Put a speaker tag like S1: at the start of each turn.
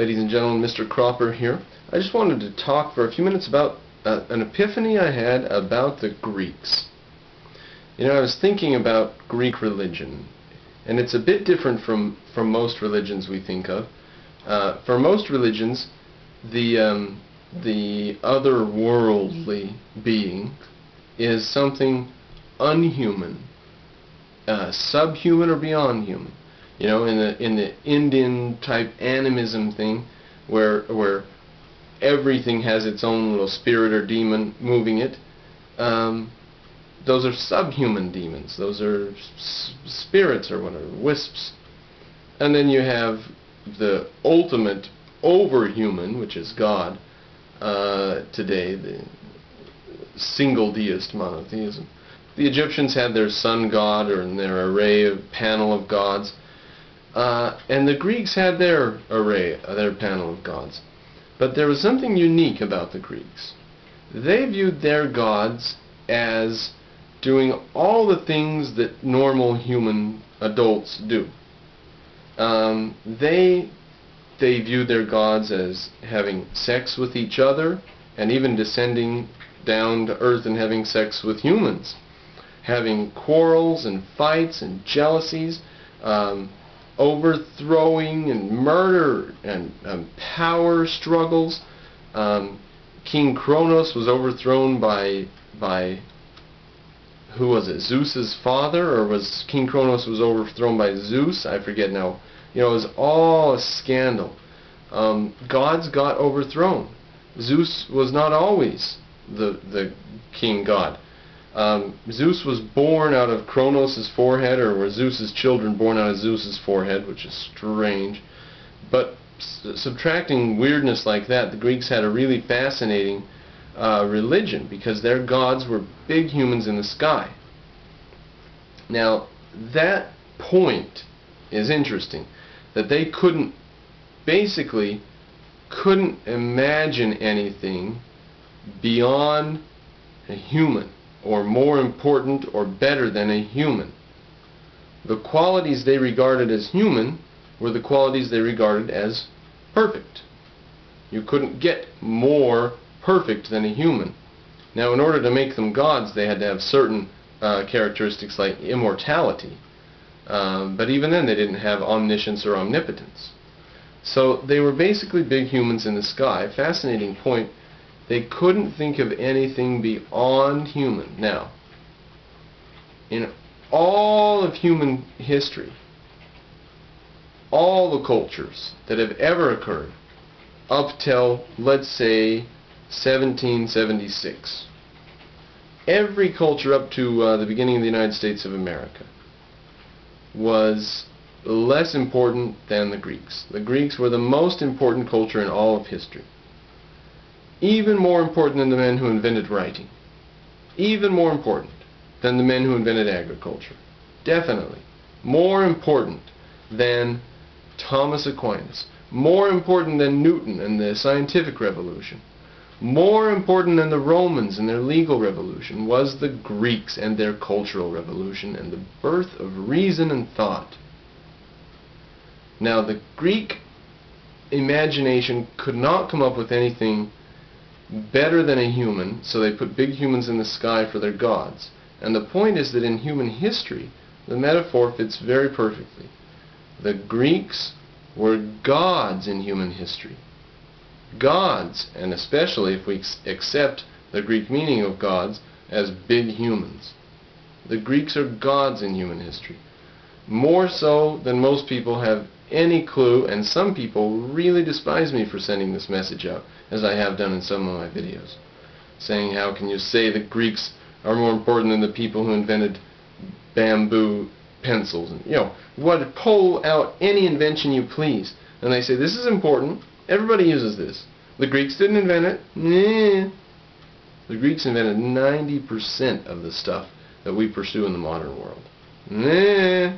S1: Ladies and gentlemen, Mr. Cropper here. I just wanted to talk for a few minutes about an epiphany I had about the Greeks. You know, I was thinking about Greek religion, and it's a bit different from most religions we think of. For most religions, the otherworldly being is something unhuman, subhuman or beyond human. You know, in the Indian type animism thing, where everything has its own little spirit or demon moving it, those are subhuman demons. Those are spirits or whatever, wisps. And then you have the ultimate overhuman, which is God. Today, the single deist monotheism. The Egyptians had their sun god, or their array of panel of gods. And the Greeks had their array, their panel of gods. But there was something unique about the Greeks. They viewed their gods as doing all the things that normal human adults do. They viewed their gods as having sex with each other, and even descending down to earth and having sex with humans. Having quarrels and fights and jealousies, overthrowing and murder and power struggles. King Kronos was overthrown by who was it? Zeus's father, or was King Kronos was overthrown by Zeus? I forget now. You know, it was all a scandal. Gods got overthrown. Zeus was not always the king god. Zeus was born out of Kronos' forehead, or were Zeus's children born out of Zeus's forehead, which is strange. But subtracting weirdness like that, the Greeks had a really fascinating religion, because their gods were big humans in the sky. Now, that point is interesting, that they basically couldn't imagine anything beyond a human, or more important or better than a human. The qualities they regarded as human were the qualities they regarded as perfect. You couldn't get more perfect than a human. Now, in order to make them gods, they had to have certain characteristics like immortality. But even then, they didn't have omniscience or omnipotence. So they were basically big humans in the sky. Fascinating point. They couldn't think of anything beyond human. Now, in all of human history, all the cultures that have ever occurred up till, let's say, 1776, every culture up to the beginning of the United States of America was less important than the Greeks. The Greeks were the most important culture in all of history. Even more important than the men who invented writing. Even more important than the men who invented agriculture. Definitely. More important than Thomas Aquinas. More important than Newton and the scientific revolution. More important than the Romans and their legal revolution was the Greeks and their cultural revolution and the birth of reason and thought. Now, the Greek imagination could not come up with anything better than a human, so they put big humans in the sky for their gods. And the point is that in human history, the metaphor fits very perfectly. The Greeks were gods in human history. Gods, and especially if we accept the Greek meaning of gods as big humans. The Greeks are gods in human history. More so than most people have any clue, and some people really despise me for sending this message out, as I have done in some of my videos, saying how can you say the Greeks are more important than the people who invented bamboo pencils, and, you know, what, pull out any invention you please, and they say this is important, everybody uses this. The Greeks didn't invent it. Nah. The Greeks invented 90% of the stuff that we pursue in the modern world. Nah.